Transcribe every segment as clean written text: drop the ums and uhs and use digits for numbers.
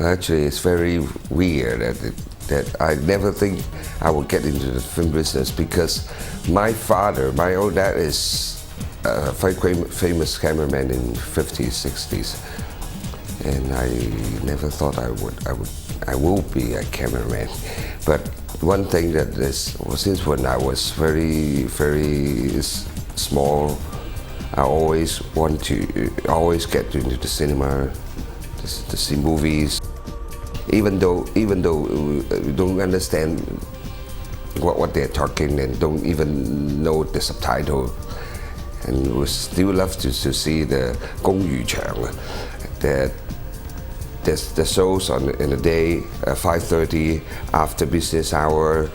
Actually, it's very weird that I never think I would get into the film business because my father, my old dad, is a very famous cameraman in 50s, 60s, and I never thought I will be a cameraman. But one thing that is, since when I was very small, I always get into the cinema to see movies. Even though we don't understand what they're talking and don't even know the subtitle, and we still love to see the 公餘場, the shows in the day, 5:30 after business hour.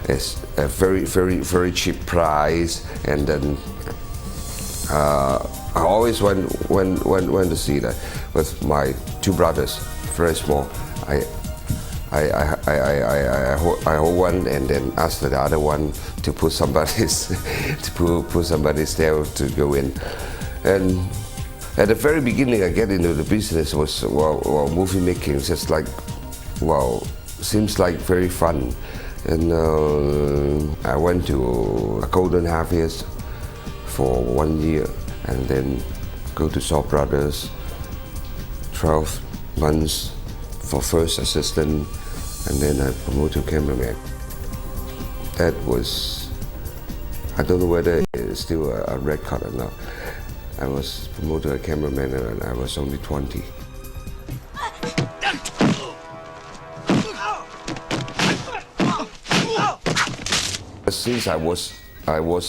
It's a very cheap price, and then I always went to see that with my two brothers, very small. I hold one and then ask the other one to put somebody's put somebody's there to go in. And at the very beginning, I get into the business was movie making. Just like seems like very fun. And I went to Golden Harvest for 1 year, and then go to Shaw Brothers, 12 months for first assistant, and then I promoted to cameraman. That was, I don't know whether it's still a record or not. I was promoted to cameraman and I was only 20. Since I was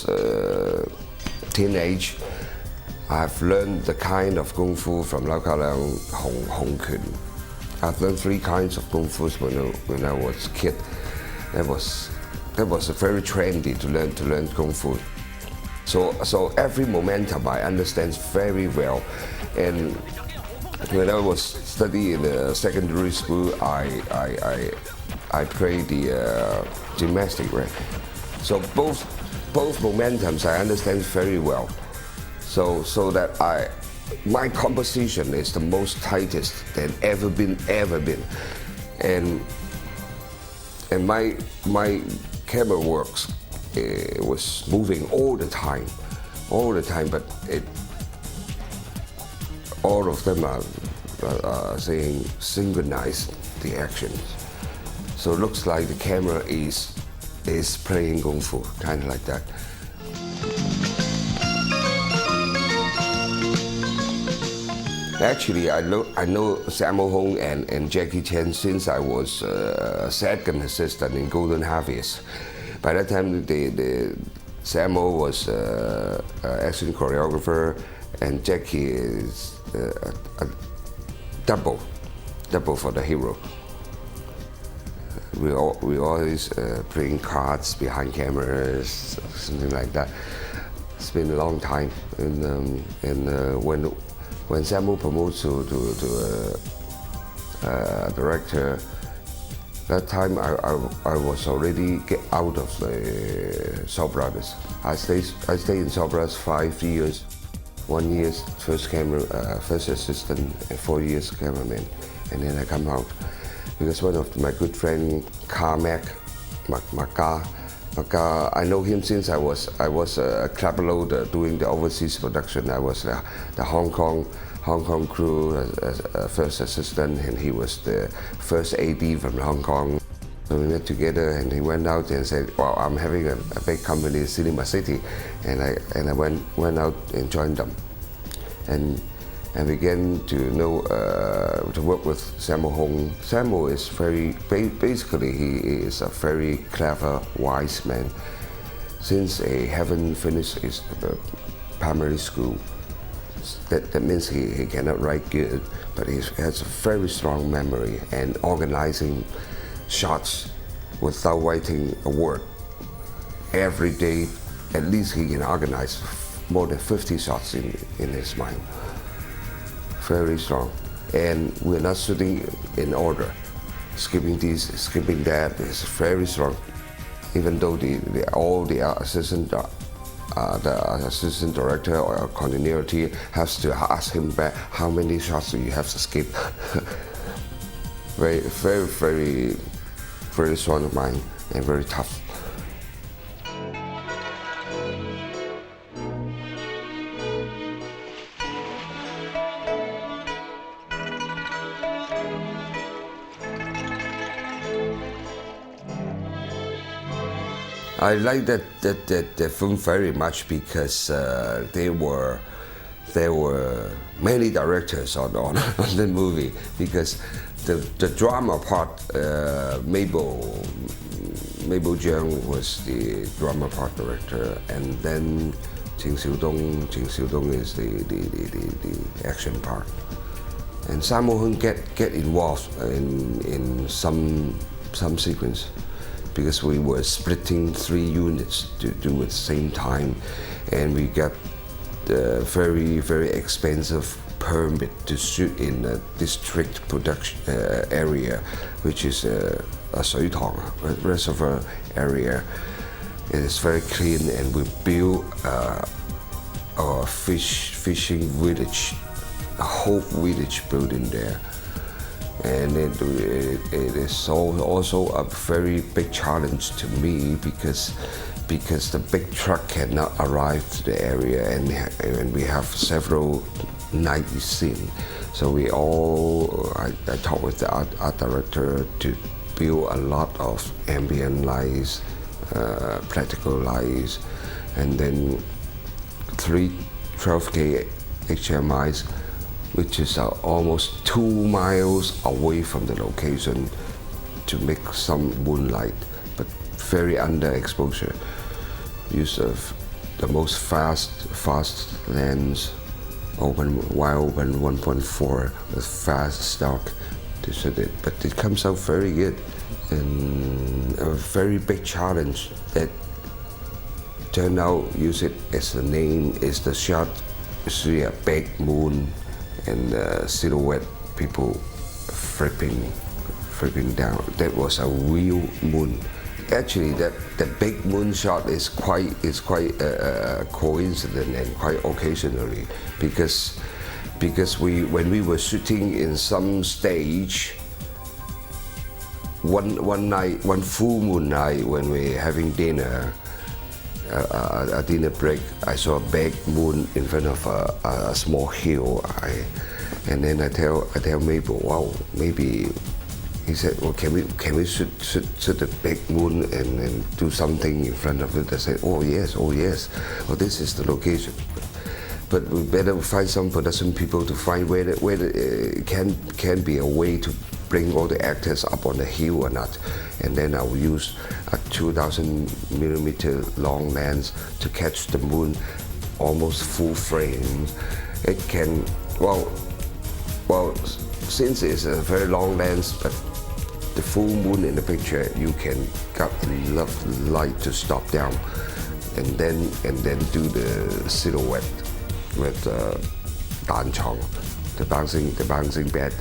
a teenage, I've learned the kind of kung fu from Lau Ka Leung Hong Kun. I've learned 3 kinds of kung fu when I was a kid. That was very trendy to learn kung fu. So every momentum I understand very well. And when I was studying in the secondary school, I played the gymnastics, right? So both momentums I understand very well. So that my composition is the most tightest than ever been, and my camera works was moving all the time, but all of them are saying synchronize the actions. So it looks like the camera is playing kung fu, kind of like that. Actually, I know Sammo Hung and Jackie Chan since I was second assistant in Golden Harvest. By that time, the Sammo was action choreographer, and Jackie is a double for the hero. We always playing cards behind cameras, something like that. It's been a long time, and when Sammo promotes to a director, that time I was already get out of the Shaw Brothers. I stayed in Shaw Brothers 5 years, 1 year first assistant, and 4 years cameraman, and then I come out because one of my good friend Maka, I know him since I was a club loader doing the overseas production. I was the Hong Kong crew as first assistant, and he was the first AD from Hong Kong. So we met together, and he went out and said, "Well, I'm having a big company, Cinema City," and I went out and joined them, and began to know to work with Sammo Hung. Sammo is basically he is a very clever, wise man. Since he haven't finished his primary school, that means he cannot write good, but he has a very strong memory and organizing shots without writing a word. Every day, at least he can organize more than 50 shots in his mind. Very strong, and we're not shooting in order. Skipping this, skipping that is very strong. Even though all the assistant director or continuity has to ask him back how many shots do you have to skip. very strong of mind and very tough. I like that film very much because there were many directors on the movie, because the drama part, Mabel Jiang was the drama part director, and then Jing Xiudong is the action part, and Sammo Hung get involved in some sequence, because we were splitting 3 units to do at the same time, and we got the very expensive permit to shoot in a district production area, which is a Suitong, a reservoir area. It is very clean, and we built a fishing village, a whole village building there. And it is also a very big challenge to me, because the big truck cannot arrive to the area, and we have several night scenes. So I talked with the art director to build a lot of ambient lights, practical lights, and then 3 12K HMIs, which is almost 2 miles away from the location, to make some moonlight, but very underexposure. Use of the most fast lens, wide open 1.4 with fast stock to shoot it, but it comes out very good. And a very big challenge that turned out, use it as the name, is the shot. You see a big moon and silhouette, people flipping down. That was a real moon. Actually, the big moon shot is quite coincident and quite occasionally, because when we were shooting in some stage, one night, one full moon night, when we're having dinner, a dinner break, I saw a big moon in front of a small hill. And then I tell Mabel, wow, maybe. He said, well, can we shoot the big moon and do something in front of it? I said, oh yes, well, this is the location. But we better find some production people to find where it can be a way to bring all the actors up on the hill or not. And then I will use a 2,000mm long lens to catch the moon almost full frame. It can, well, since it's a very long lens, but the full moon in the picture, you can got enough light to stop down, and then do the silhouette with Dan Chong, the bouncing bed.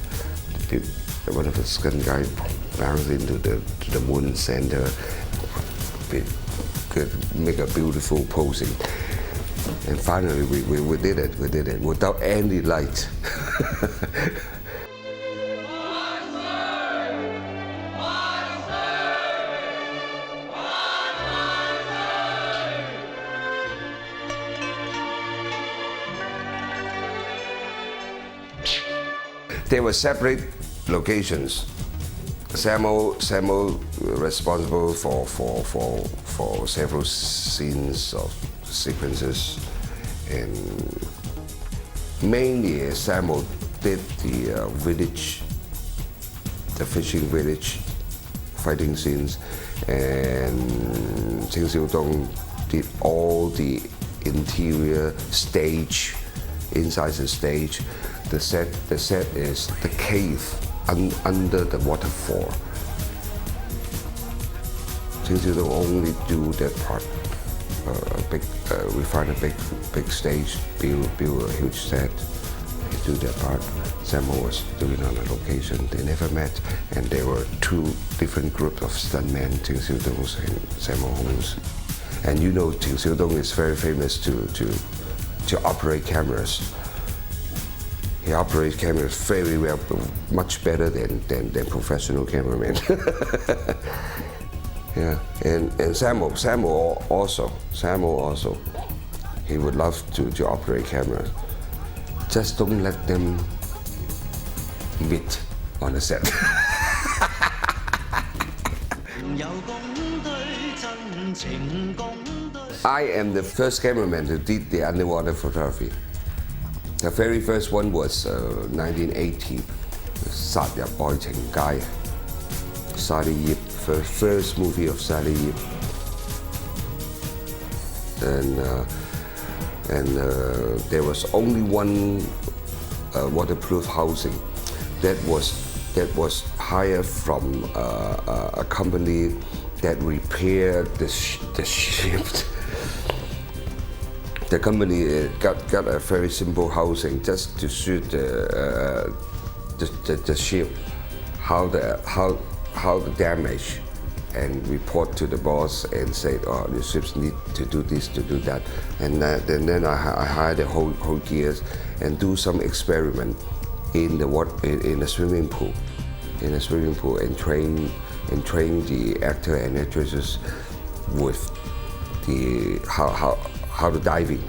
One of the skin guy bouncing to the moon center. It could make a beautiful posing. And finally, we did it without any light. They were separate locations. Sammo responsible for several scenes of sequences, and mainly Sammo did the village, the fishing village fighting scenes, and Jing Xiudong did all the interior stage, inside the stage. The set is the cave under the waterfall. Jing Xiudong only do that part. We find a big stage, build a huge set. He do that part. Sammo was doing on a location. They never met, and there were 2 different groups of stuntmen, Jing Xiudong and Sammo Hung's. And you know, Jing Xiudong is very famous to operate cameras. He operates cameras very well, much better than professional cameramen. Yeah, and Samuel also. He would love to operate cameras. Just don't let them meet on the set. I am the first cameraman who did the underwater photography. The very first one was 1980, 殺入愛情街. Sally Yip, first movie of Sally Yip. And there was only one waterproof housing that was hired from a company that repaired the ship. The company got a very simple housing just to shoot the ship, how the damage, and report to the boss and say, oh, the ships need to do this, to do that, and then I hired the whole gears and do some experiment in a swimming pool, and train the actor and actresses with the how to diving,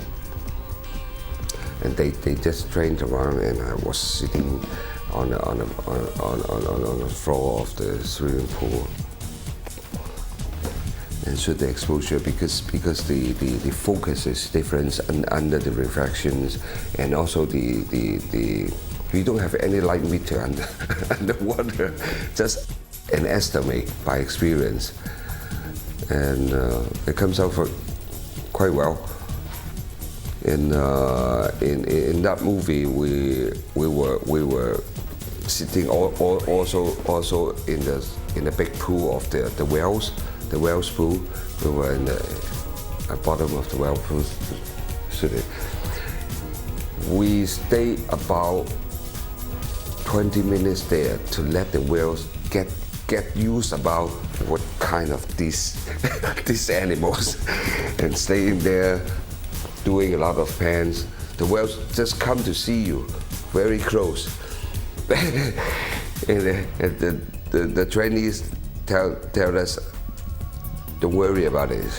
and they just trained around, and I was sitting on the floor of the swimming pool and shoot the exposure because the focus is different under the refractions, and also we don't have any light meter underwater, just an estimate by experience, and it comes out for quite well. In that movie, we were sitting also in the big pool of the whales pool. We were in the bottom of the whale pool sitting. We stayed about 20 minutes there to let the whales get used about what kind of these animals, and staying there doing a lot of pans. The whales just come to see you very close. and the trainees tell us, don't worry about it,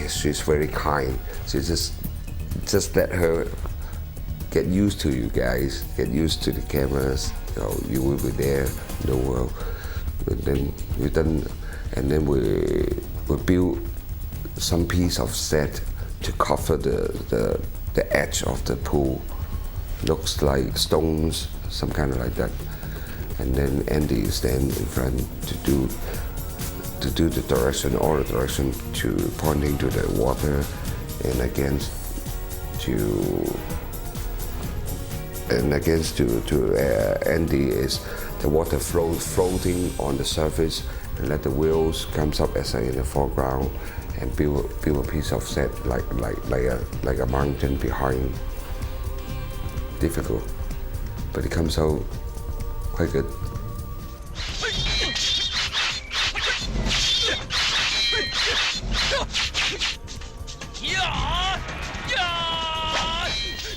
she's very kind. So just let her get used to you guys, get used to the cameras. You will be there in the world. And then we build some piece of set to cover the edge of the pool. Looks like stones, some kind of like that. And then Andy stand in front to do the direction, all the direction to pointing to the water, and against Andy is the water floating on the surface, and let the wheels comes up as in the foreground, and build a piece of set like a mountain behind. Difficult, but it comes out quite good.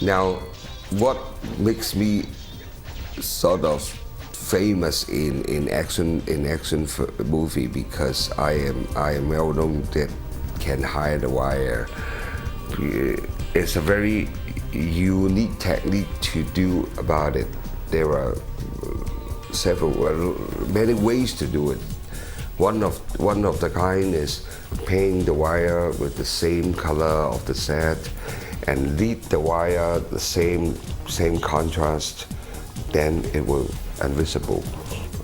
Now, what makes me sort of famous in action movie, because I am well known that can hide the wire. It's a very unique technique to do about it. There are many ways to do it. One of the kind is paint the wire with the same color of the set, and lead the wire the same contrast. Then it will invisible.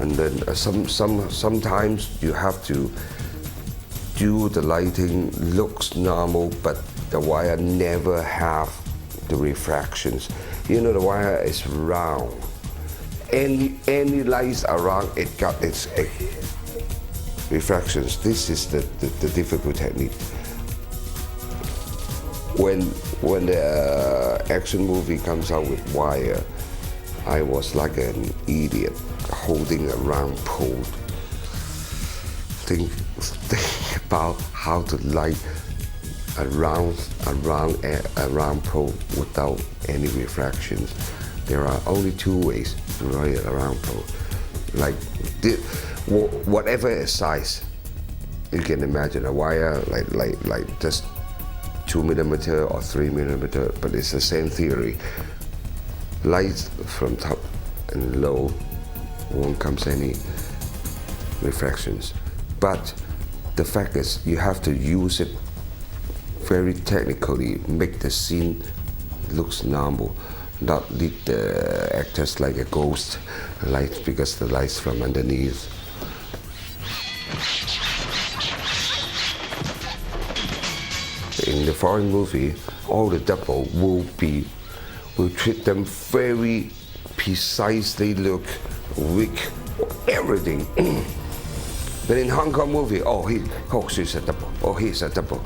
And then sometimes you have to do the lighting looks normal, but the wire never have the refractions. The wire is round. Any lights around it got its refractions. This is the difficult technique. When the action movie comes out with wire, I was like an idiot holding a round pole. Think about how to light a round pole without any refractions. There are only two ways to ride it around. Like whatever size you can imagine, a wire like just 2mm or 3mm, but it's the same theory. Light from top and low won't come any reflections, but the fact is you have to use it very technically, make the scene looks normal, not lead the actors like a ghost light because the light's from underneath. In the foreign movie, all the double will treat them very precisely, look, wig, everything. But in Hong Kong movie, she's a double, he's a double.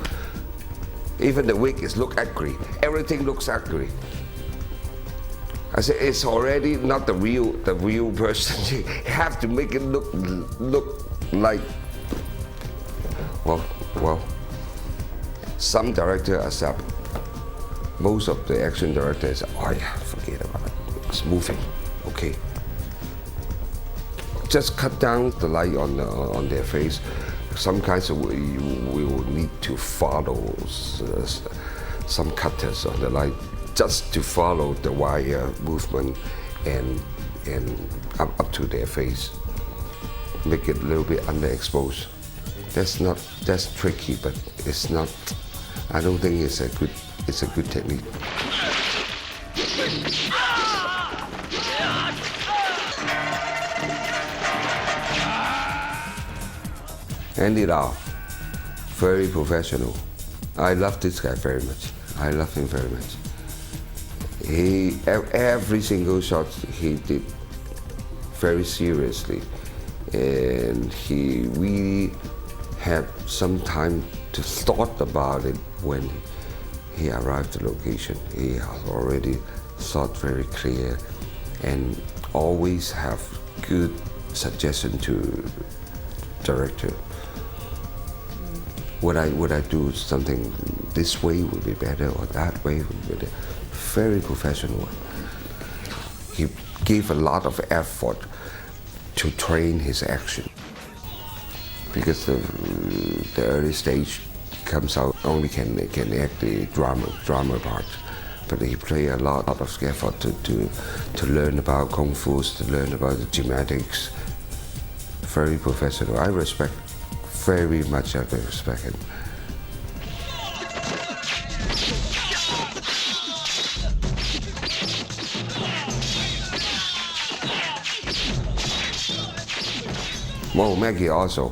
Even the wig look ugly, everything looks ugly. I say it's already not the real person. You have to make it look like, well, some director accept. Most of the action directors, forget about it. It's moving, okay. Just cut down the light on their face. Some kinds of we will need to follow some cutters on the light just to follow the wire movement and up to their face. Make it a little bit underexposed. That's tricky, but it's not. I don't think it's a good technique. Andy Lau, very professional. I love this guy very much. I love him very much. Every single shot he did very seriously, and he really had some time to thought about it when he arrived at the location. He has already thought very clear and always have good suggestion to director. Would I do something this way would be better or that way would be better? Very professional. He gave a lot of effort to train his action because the early stage comes out only can act the drama part, but he played a lot of effort to learn about kung fu, to learn about the gymnastics. Very professional. I respect very much. I respect him. Well, Maggie also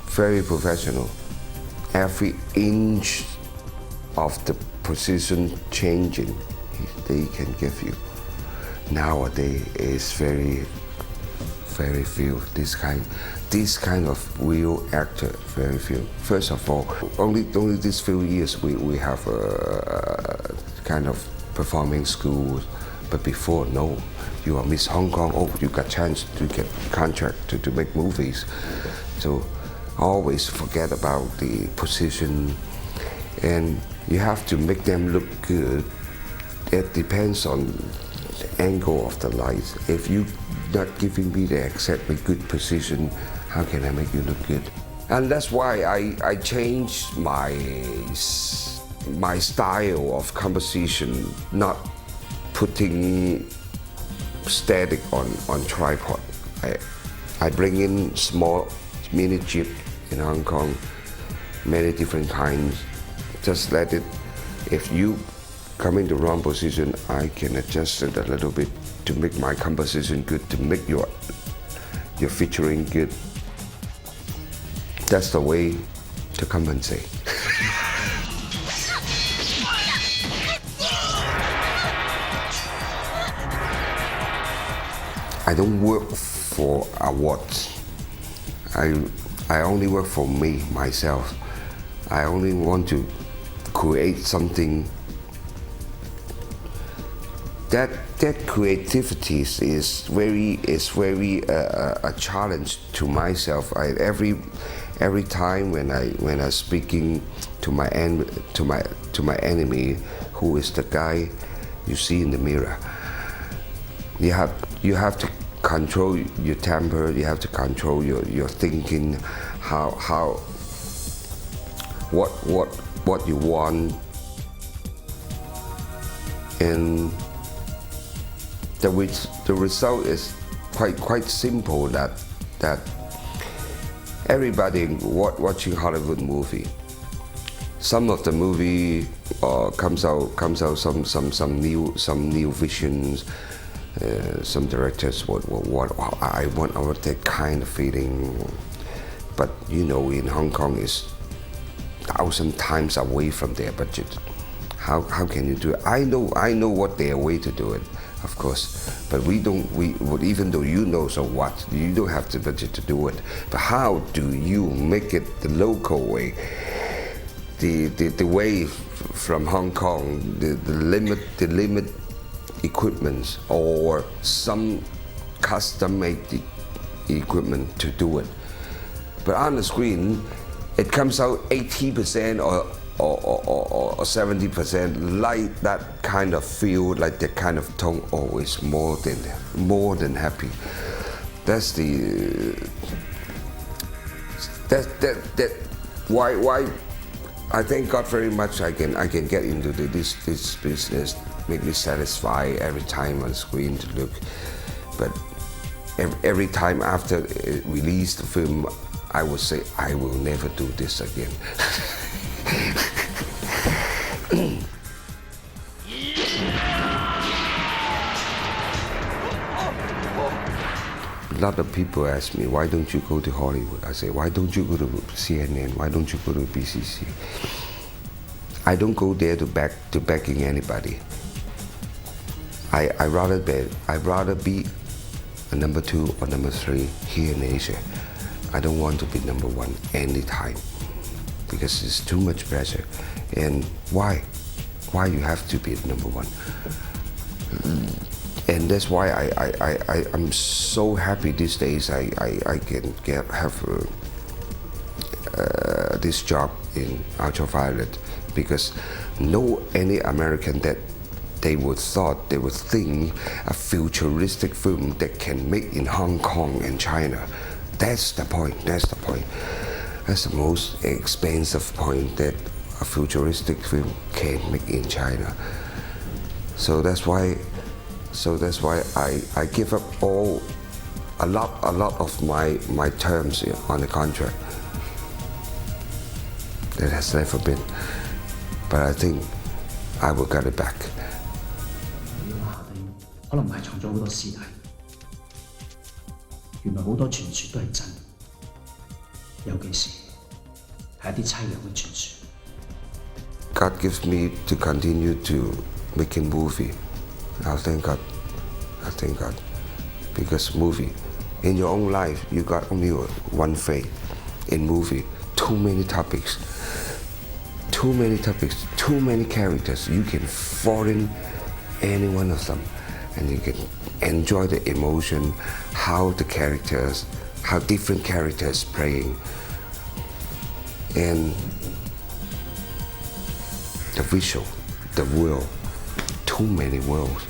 very professional. Every inch of the position changing they can give you. Nowadays is very few. This kind of real actor, very few. First of all, only these few years we have a kind of performing school, but before, no. You are Miss Hong Kong, you got chance to get contract to make movies. So always forget about the position, and you have to make them look good. It depends on the angle of the light. If you not giving me the exactly good position, how can I make you look good? And that's why I changed my style of composition, not putting static on tripod. I bring in small mini chip in Hong Kong, many different kinds. Just let it, if you come in the wrong position, I can adjust it a little bit to make my composition good, to make your featuring good. That's the way to compensate. I don't work for awards. I only work for me, myself. I only want to create something. That creativity is very a challenge to myself. Every time when I speaking to my enemy, who is the guy you see in the mirror. You have to control your temper. You have to control your thinking, what you want, and the result is quite simple. That everybody watching Hollywood movie, some of the movie comes out some new visions. Some directors what I want that kind of feeling, but you know, in Hong Kong is 1,000 times away from their budget. How can you do it? I know what their way to do it, of course, but even though you know, so what? You don't have the budget to do it. But how do you make it the local way? The way from Hong Kong, the limit equipment or some custom-made equipment to do it. But on the screen, it comes out 80% or 70%, like that kind of feel, like that kind of tone. Always more than happy. That's why I thank God very much. I can get into this business. Make me satisfied every time on screen to look. But every time after it release the film, I would say I will never do this again. A lot of people ask me, why don't you go to Hollywood? I say, why don't you go to CNN? Why don't you go to BCC? I don't go there to begging anybody. I rather be a number 2 or number 3 here in Asia. I don't want to be number 1 anytime, because it's too much pressure. And why you have to be number 1? And that's why I'm so happy these days. I can have this job in Ultraviolet, because no any American that they would think a futuristic film that can make in Hong Kong and China. That's the point. That's the most expensive point, that a futuristic film can make in China. So that's why I give up a lot of my terms on the contract. That has never been. But I think I will get it back. 可能埋藏咗好多屍體，原來好多傳說都係真，尤其是係一啲凄涼嘅傳說。God gives me to continue to making movie. I thank God. Because movie, in your own life, you got only one fate. In movie, too many topics, too many characters. You can fall in any one of them, and you can enjoy the emotion, how different characters playing, and the visual, the world, too many worlds.